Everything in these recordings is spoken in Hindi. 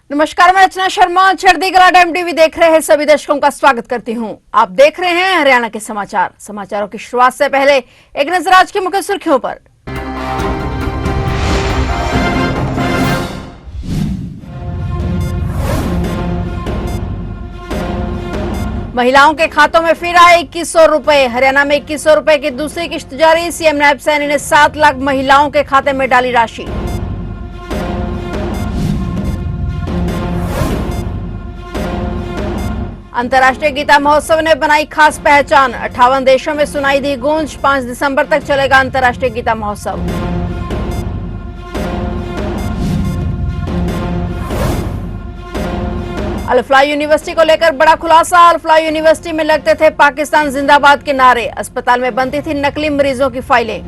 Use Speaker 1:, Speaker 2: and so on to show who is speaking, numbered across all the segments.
Speaker 1: नमस्कार, मैं रचना शर्मा चढ़दी कला टाइम टीवी देख रहे हैं सभी दर्शकों का स्वागत करती हूं। आप देख रहे हैं हरियाणा के समाचार। समाचारों की शुरुआत से पहले एक नजर आज की मुख्य सुर्खियों पर। महिलाओं के खातों में फिर आए 2100 रुपए। हरियाणा में 2100 रुपए की दूसरी किश्त जारी। सीएम नायब सैनी ने 7 लाख महिलाओं के खाते में डाली राशि। अंतर्राष्ट्रीय गीता महोत्सव ने बनाई खास पहचान। 58 देशों में सुनाई दी गूंज। 5 दिसंबर तक चलेगा अंतर्राष्ट्रीय गीता महोत्सव। अल-फलाह यूनिवर्सिटी को लेकर बड़ा खुलासा। अल-फलाह यूनिवर्सिटी में लगते थे पाकिस्तान जिंदाबाद के नारे। अस्पताल में बनती थी नकली मरीजों की फाइलें।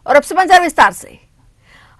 Speaker 1: और अब समाचार विस्तार से।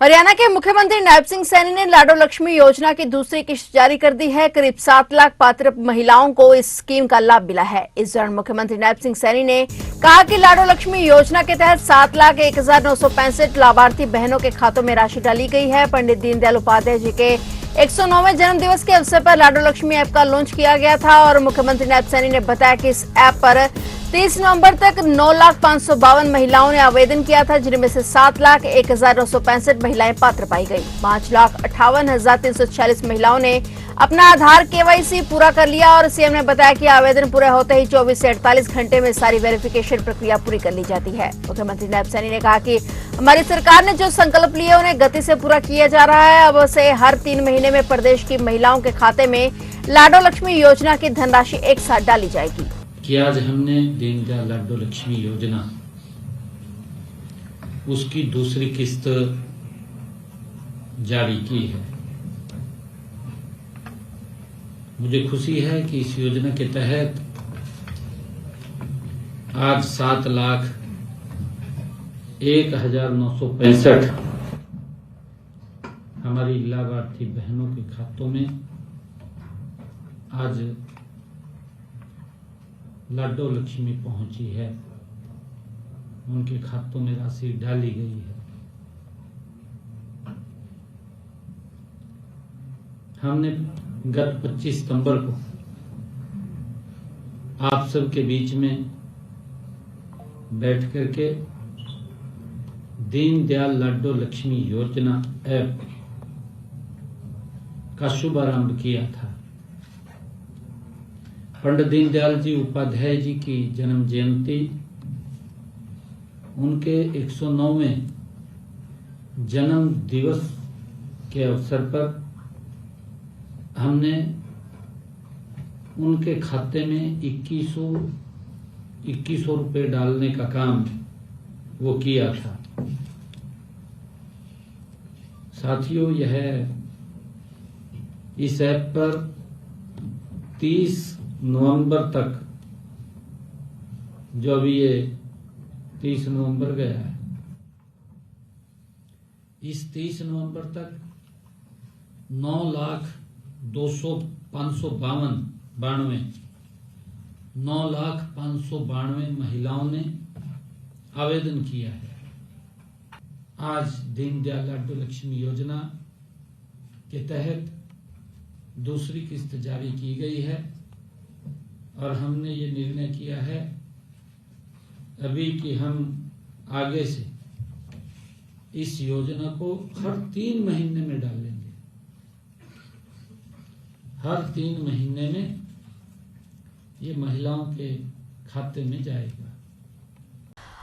Speaker 1: हरियाणा के मुख्यमंत्री नायब सिंह सैनी ने लाडो लक्ष्मी योजना की दूसरी किश्त जारी कर दी है। करीब 7 लाख पात्र महिलाओं को इस स्कीम का लाभ मिला है। इस दौरान मुख्यमंत्री नायब सिंह सैनी ने कहा कि लाडो लक्ष्मी योजना के तहत 7,01,965 लाभार्थी बहनों के खातों में राशि डाली गई है। पंडित दीनदयाल उपाध्याय जी के 109वें जन्म दिवस के अवसर पर लाडो लक्ष्मी ऐप का लॉन्च किया गया था और मुख्यमंत्री नायब सैनी ने बताया कि इस ऐप पर 30 नवंबर तक 9,552 महिलाओं ने आवेदन किया था, जिनमें से 7,01,965 महिलाएं पात्र पाई गई। 5,58,346 महिलाओं ने अपना आधार केवाईसी पूरा कर लिया और सीएम ने बताया कि आवेदन पूरे होते ही 24 से 48 घंटे में सारी वेरिफिकेशन प्रक्रिया पूरी कर ली जाती है। मुख्यमंत्री नायब सैनी ने कहा कि हमारी सरकार ने जो संकल्प लिए उन्हें गति से पूरा किया जा रहा है। अब से हर 3 महीने में प्रदेश की महिलाओं के खाते में लाडो लक्ष्मी योजना की धनराशि एक साथ डाली जाएगी।
Speaker 2: कि आज हमने दीनदयाल लाडो लक्ष्मी योजना उसकी दूसरी किस्त जारी की है। मुझे खुशी है कि इस योजना के तहत आज 7,01,965 हमारी लाभार्थी बहनों के खातों में आज लाडो लक्ष्मी पहुंची है। उनके खातों में राशि डाली गई है। हमने गत 25 सितंबर को आप सबके बीच में बैठ करके दीनदयाल लाडो लक्ष्मी योजना ऐप का शुभारंभ किया था। पंडित दीनदयाल जी उपाध्याय जी की जन्म जयंती, उनके 109वें जन्म दिवस के अवसर पर हमने उनके खाते में 2100 रुपए डालने का काम वो किया था। साथियों, यह इस ऐप पर 30 नवंबर तक, जो अभी ये 30 नवंबर गया है, इस 30 नवंबर तक 9,592 महिलाओं ने आवेदन किया है। आज दीनदयाल लाडो लक्ष्मी योजना के तहत दूसरी किस्त जारी की गई है और हमने ये निर्णय किया है अभी कि हम आगे से इस योजना को हर 3 महीने में डालेंगे। हर 3 महीने में ये महिलाओं के खाते में जाएगा।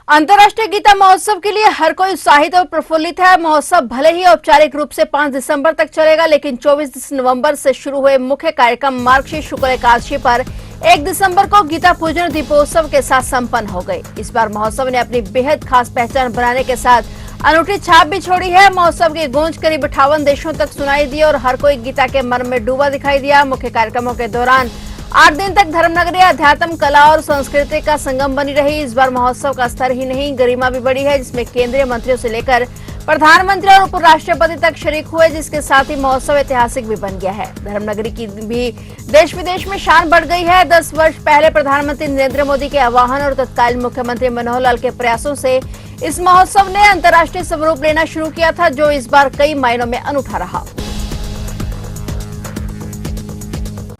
Speaker 1: अंतर्राष्ट्रीय गीता महोत्सव के लिए हर कोई उत्साहित और प्रफुल्लित है। महोत्सव भले ही औपचारिक रूप से 5 दिसंबर तक चलेगा, लेकिन 24 नवंबर से शुरू हुए मुख्य कार्यक्रम मार्गशीर्ष शुक्ल एकादशी पर 1 दिसंबर को गीता पूजन दीपोत्सव के साथ संपन्न हो गए। इस बार महोत्सव ने अपनी बेहद खास पहचान बनाने के साथ अनूठी छाप भी छोड़ी है। महोत्सव की गूंज करीब 58 देशों तक सुनाई दी और हर कोई गीता के मर्म में डूबा दिखाई दिया। मुख्य कार्यक्रमों के दौरान 8 दिन तक धर्मनगरी अध्यात्म, कला और संस्कृति का संगम बनी रही। इस बार महोत्सव का स्तर ही नहीं, गरिमा भी बढ़ी है, जिसमें केंद्रीय मंत्रियों से लेकर प्रधानमंत्री और उपराष्ट्रपति तक शरीक हुए, जिसके साथ ही महोत्सव ऐतिहासिक भी बन गया है। धर्मनगरी की भी देश विदेश में शान बढ़ गई है। 10 वर्ष पहले प्रधानमंत्री नरेंद्र मोदी के आह्वान और तत्कालीन मुख्यमंत्री मनोहर लाल के प्रयासों से इस महोत्सव ने अंतर्राष्ट्रीय स्वरूप लेना शुरू किया था, जो इस बार कई मायनों में अनूठा रहा।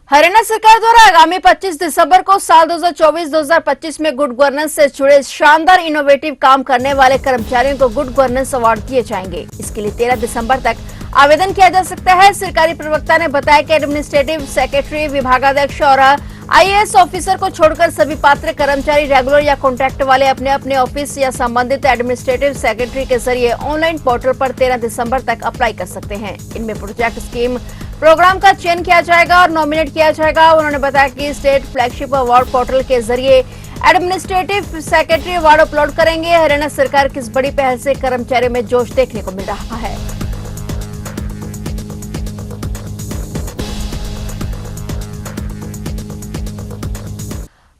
Speaker 1: हरियाणा सरकार द्वारा आगामी 25 दिसंबर को साल 2024-2025 में गुड गवर्नेंस से जुड़े शानदार इनोवेटिव काम करने वाले कर्मचारियों को गुड गवर्नेंस अवार्ड दिए जाएंगे। इसके लिए 13 दिसंबर तक आवेदन किया जा सकता है। सरकारी प्रवक्ता ने बताया कि एडमिनिस्ट्रेटिव सेक्रेटरी, विभागाध्यक्ष और आईएएस ऑफिसर को छोड़कर सभी पात्र कर्मचारी रेगुलर या कॉन्ट्रैक्ट वाले अपने अपने ऑफिस या संबंधित एडमिनिस्ट्रेटिव सेक्रेटरी के जरिए ऑनलाइन पोर्टल पर 13 दिसंबर तक अप्लाई कर सकते हैं। इनमें प्रोजेक्ट, स्कीम, प्रोग्राम का चयन किया जाएगा और नॉमिनेट किया जाएगा। उन्होंने बताया कि स्टेट फ्लैगशिप अवार्ड पोर्टल के जरिए एडमिनिस्ट्रेटिव सेक्रेटरी अवार्ड अपलोड करेंगे। हरियाणा सरकार की इस बड़ी पहल से कर्मचारियों में जोश देखने को मिल रहा है।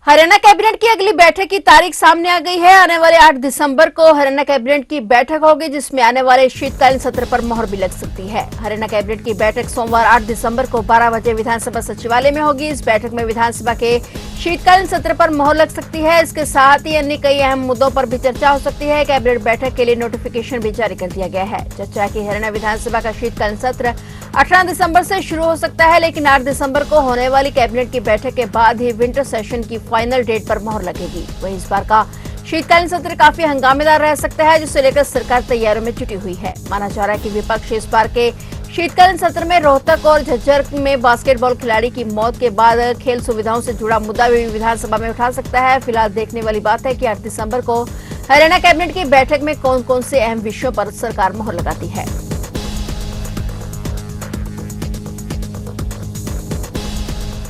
Speaker 1: हरियाणा कैबिनेट की अगली बैठक की तारीख सामने आ गई है। आने वाले 8 दिसंबर को हरियाणा कैबिनेट की बैठक होगी, जिसमें आने वाले शीतकालीन सत्र पर मोहर भी लग सकती है। हरियाणा कैबिनेट की बैठक सोमवार 8 दिसंबर को 12 बजे विधानसभा सचिवालय में होगी। इस बैठक में विधानसभा के शीतकालीन सत्र पर मोहर लग सकती है। इसके साथ ही अन्य कई अहम मुद्दों पर भी चर्चा हो सकती है। कैबिनेट बैठक के लिए नोटिफिकेशन भी जारी कर दिया गया है। चर्चा की हरियाणा विधानसभा का शीतकालीन सत्र 18 दिसंबर से शुरू हो सकता है, लेकिन 8 दिसंबर को होने वाली कैबिनेट की बैठक के बाद ही विंटर सेशन की फाइनल डेट पर मोहर लगेगी। वहीं इस बार का शीतकालीन सत्र काफी हंगामेदार रह सकता है, जिसे लेकर सरकार तैयारियों में जुटी हुई है। माना जा रहा है कि विपक्ष इस बार के शीतकालीन सत्र में रोहतक और झज्जर में बास्केटबॉल खिलाड़ी की मौत के बाद खेल सुविधाओं से जुड़ा मुद्दा भी विधानसभा में उठा सकता है। फिलहाल देखने वाली बात है कि 8 दिसंबर को हरियाणा कैबिनेट की बैठक में कौन कौन से अहम विषयों पर सरकार मोहर लगाती है।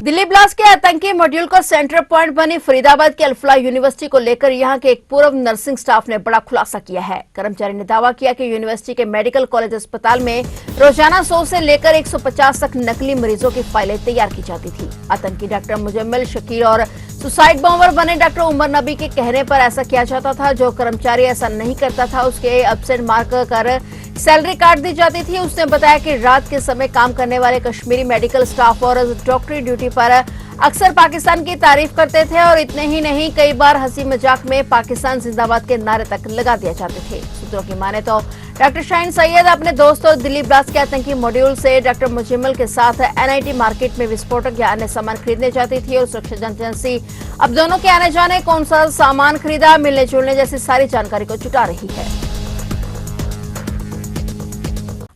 Speaker 1: दिल्ली ब्लास्ट के आतंकी मॉड्यूल का सेंटर पॉइंट बनी फरीदाबाद की अल-फलाह यूनिवर्सिटी को लेकर यहां के एक पूर्व नर्सिंग स्टाफ ने बड़ा खुलासा किया है। कर्मचारी ने दावा किया कि यूनिवर्सिटी के मेडिकल कॉलेज अस्पताल में रोजाना 100 से लेकर 150 तक नकली मरीजों की फाइलें तैयार की जाती थी। आतंकी डॉक्टर मुजम्मिल शकील और सुसाइड बॉम्बर बने डॉक्टर उमर नबी के कहने पर ऐसा किया जाता था। जो कर्मचारी ऐसा नहीं करता था, उसके एब्सेंट मार्क कर सैलरी काट दी जाती थी। उसने बताया कि रात के समय काम करने वाले कश्मीरी मेडिकल स्टाफ और डॉक्टरी ड्यूटी पर अक्सर पाकिस्तान की तारीफ करते थे और इतने ही नहीं, कई बार हंसी मजाक में पाकिस्तान जिंदाबाद के नारे तक लगा दिए जाते थे। सूत्रों की माने तो डॉक्टर शाहीन सैयद अपने दोस्त और दिल्ली ब्लास्ट के आतंकी मॉड्यूल से डॉक्टर मुजम्मिल के साथ एनआईटी मार्केट में विस्फोटक या अन्य सामान खरीदने जाती थी और सुरक्षा एजेंसी अब दोनों के आने जाने, कौन सा सामान खरीदा, मिलने जुलने जैसी सारी जानकारी को जुटा रही है।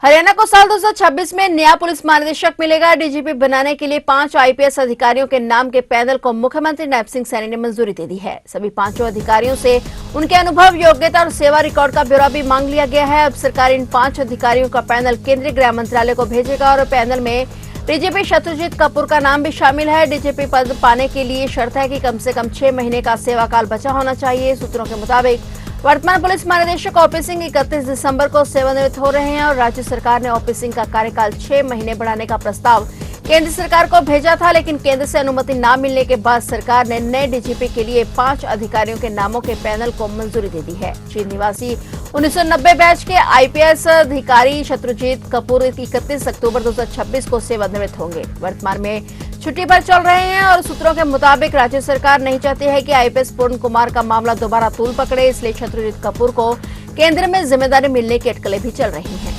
Speaker 1: हरियाणा को साल 2026 में नया पुलिस महानिदेशक मिलेगा। डीजीपी बनाने के लिए 5 आईपीएस अधिकारियों के नाम के पैनल को मुख्यमंत्री नायब सिंह सैनी ने मंजूरी दे दी है। सभी 5 अधिकारियों से उनके अनुभव, योग्यता और सेवा रिकॉर्ड का ब्यौरा भी मांग लिया गया है। अब सरकार इन 5 अधिकारियों का पैनल केंद्रीय गृह मंत्रालय को भेजेगा और पैनल में डीजीपी शत्रुजीत कपूर का नाम भी शामिल है। डीजीपी पद पाने के लिए शर्त है कि कम से कम 6 महीने का सेवा काल बचा होना चाहिए। सूत्रों के मुताबिक वर्तमान पुलिस महानिदेशक ओपी सिंह 31 दिसंबर को सेवानिवृत्त हो रहे हैं और राज्य सरकार ने ओपी सिंह का कार्यकाल 6 महीने बढ़ाने का प्रस्ताव केंद्र सरकार को भेजा था, लेकिन केंद्र से अनुमति न मिलने के बाद सरकार ने नए डीजीपी के लिए 5 अधिकारियों के नामों के पैनल को मंजूरी दे दी है। चीन निवासी 1990 बैच के आईपीएस अधिकारी शत्रुजीत कपूर 31 अक्टूबर 2026 को सेवानिवृत्त होंगे। वर्तमान में छुट्टी पर चल रहे हैं और सूत्रों के मुताबिक राज्य सरकार नहीं चाहती है कि आईपीएस पूर्ण कुमार का मामला दोबारा तूल पकड़े, इसलिए शत्रुजीत कपूर को केंद्र में जिम्मेदारी मिलने की अटकलें भी चल रही हैं।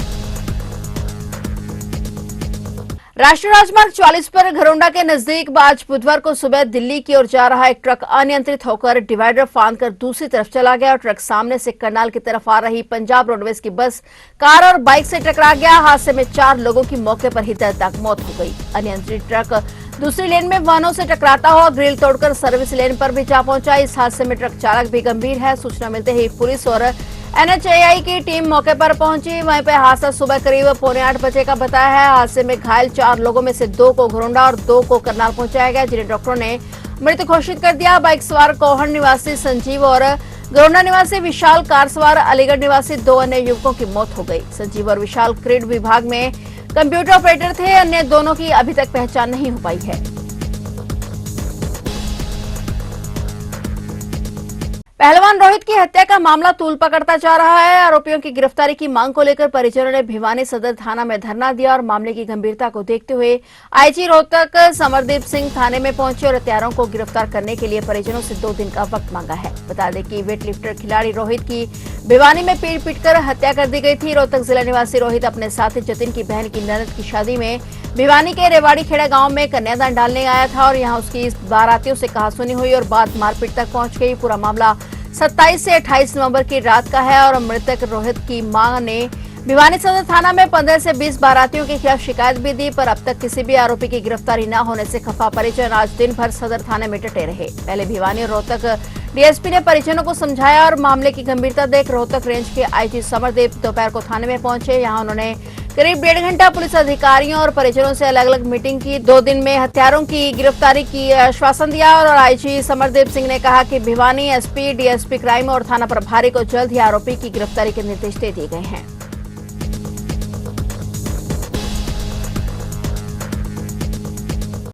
Speaker 1: राष्ट्रीय राजमार्ग 44 पर घरोंडा के नजदीक आज बुधवार को सुबह दिल्ली की ओर जा रहा एक ट्रक अनियंत्रित होकर डिवाइडर फांदकर दूसरी तरफ चला गया और ट्रक सामने से करनाल की तरफ आ रही पंजाब रोडवेज की बस, कार और बाइक से टकरा गया। हादसे में 4 लोगों की मौके पर ही दर्दनाक मौत हो गई। अनियंत्रित ट्रक दूसरी लेन में वाहनों से टकराता हुआ ग्रिल तोड़कर सर्विस लेन पर भी जा पहुंचा। इस हादसे में ट्रक चालक भी गंभीर है। सूचना मिलते ही पुलिस और एनएचएआई की टीम मौके पर पहुंची। वहीं पे हादसा सुबह करीब 7:45 बजे का बताया है। हादसे में घायल 4 लोगों में से 2 को घरोंडा और 2 को करनाल पहुंचाया गया, जिन्हें डॉक्टरों ने मृत घोषित कर दिया। बाइक सवार कोहड़ निवासी संजीव और घरोंडा निवासी विशाल, कार सवार अलीगढ़ निवासी 2 अन्य युवकों की मौत हो गई। संजीव और विशाल क्रेड विभाग में कंप्यूटर ऑपरेटर थे। अन्य दोनों की अभी तक पहचान नहीं हो पाई है। पहलवान रोहित की हत्या का मामला तूल पकड़ता जा रहा है। आरोपियों की गिरफ्तारी की मांग को लेकर परिजनों ने भिवानी सदर थाना में धरना दिया और मामले की गंभीरता को देखते हुए आईजी रोहतक समरदीप सिंह थाने में पहुंचे और हत्यारों को गिरफ्तार करने के लिए परिजनों से 2 दिन का वक्त मांगा है। बता दें कि वेटलिफ्टर खिलाड़ी रोहित की भिवानी में पीट-पीटकर हत्या कर दी गई थी। रोहतक जिला निवासी रोहित अपने साथी जतिन की बहन की ननद की शादी में भिवानी के रेवाड़ी खेड़ा गांव में कन्यादान डालने आया था और यहां उसकी बारातियों से कहासुनी हुई और बात मारपीट तक पहुंच गई। पूरा मामला 27 से 28 नवंबर की रात का है और मृतक रोहित की मां ने भिवानी सदर थाना में 15 से 20 बारातियों के खिलाफ शिकायत भी दी, पर अब तक किसी भी आरोपी की गिरफ्तारी न होने से खफा परिजन आज दिन भर सदर थाने में डटे रहे। पहले भिवानी और रोहतक डीएसपी ने परिजनों को समझाया और मामले की गंभीरता देख रोहतक रेंज के आईजी समरदीप दोपहर को थाने में पहुंचे। यहां उन्होंने करीब 1.5 घंटा पुलिस अधिकारियों और परिजनों से अलग अलग मीटिंग की। 2 दिन में हत्यारों की गिरफ्तारी की आश्वासन दिया और आईजी समरदीप सिंह ने कहा कि भिवानी एसपी, डीएसपी क्राइम और थाना प्रभारी को जल्द ही आरोपी की गिरफ्तारी के निर्देश दे दिए गए हैं।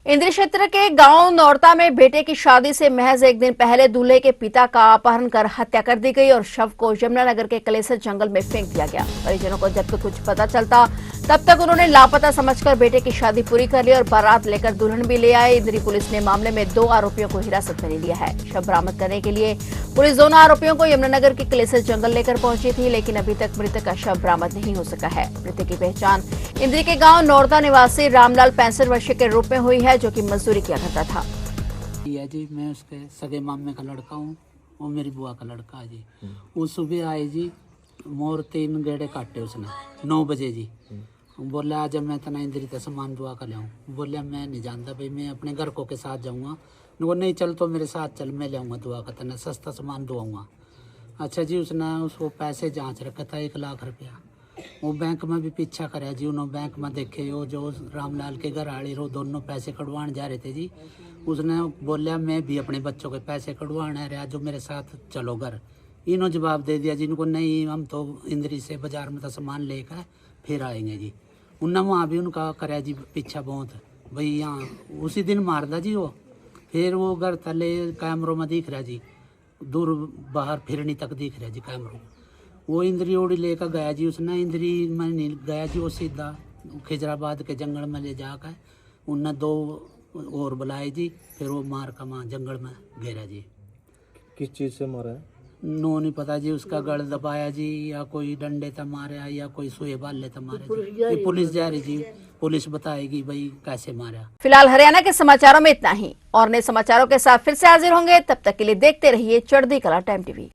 Speaker 1: इंद्री क्षेत्र के गांव नौरता में बेटे की शादी से महज 1 दिन पहले दूल्हे के पिता का अपहरण कर हत्या कर दी गई और शव को यमुनानगर के कलेसर जंगल में फेंक दिया गया। परिजनों को जब तक कुछ पता चलता तब तक उन्होंने लापता समझकर बेटे की शादी पूरी कर ली और बारात लेकर दुल्हन भी ले आए। इंद्री पुलिस ने मामले में 2 आरोपियों को हिरासत में ले लिया है। शव बरामद करने के लिए पुलिस दोनों आरोपियों को यमुनानगर के कलेसर जंगल लेकर पहुंची थी, लेकिन अभी तक मृतक का शव बरामद नहीं हो सका है। मृतक की पहचान इंद्री के गांव नौरता निवासी रामलाल 65 वर्षीय के रूप में हुई है, जो कि मजदूरी किया करता था।
Speaker 3: जी मैं उसके सगे मामे का लड़का हूँ, वो मेरी बुआ का लड़का है जी। वो सुबह आए जी, मोर 3 गेड़े काटे उसने 9 बजे जी। बोला आज मैं तना इंद्री का सामान दुआ कर लाऊं। बोलिया मैं नहीं जानता भाई, मैं अपने घर को के साथ जाऊँगा। वो नहीं चल तो मेरे साथ चल, मैं लाऊंगा दुआ का तना सस्ता सामान दुआऊँगा। अच्छा जी, उसने उसको पैसे जांच रखा था 1 लाख रुपया। वो बैंक में भी पीछा कराया जी, उन्होंने बैंक में देखे वो जो रामलाल के घर आड़ी रो दोनों पैसे कटवाने जा रहे थे जी। उसने बोलिया मैं भी अपने बच्चों के पैसे कटवाने रहा, जो मेरे साथ चलो घर। इन्हों जवाब दे दिया जिनको नहीं, हम तो इंद्री से बाजार में तो सामान लेकर फिर आएंगे जी। उनने वहाँ भी उनका कराया जी पीछा बहुत, भाई यहाँ उसी दिन मार दा जी वो। फिर वो घर तले कैमरों में दिख रहा जी, दूर बाहर फिरनी तक दिख रहा जी कैमरों। वो इंद्री ओड़ी लेकर गया जी, उसने इंद्री में नहीं गया जी, वो सीधा खिजराबाद के जंगल में ले जाकर उनने 2 और बुलाए जी। फिर वो मार का वहाँ जंगल में घेरा जी।
Speaker 4: किस चीज़ से मारा है?
Speaker 3: नो नहीं पता जी, उसका गल दबाया जी, या कोई डंडे था मारा या कोई सुए बाले था मारे जी। पुलिस जा रही जी, पुलिस बताएगी भाई कैसे मारा।
Speaker 1: फिलहाल हरियाणा के समाचारों में इतना ही और नए समाचारों के साथ फिर से हाजिर होंगे। तब तक के लिए देखते रहिए चढ़ती कला टाइम टीवी।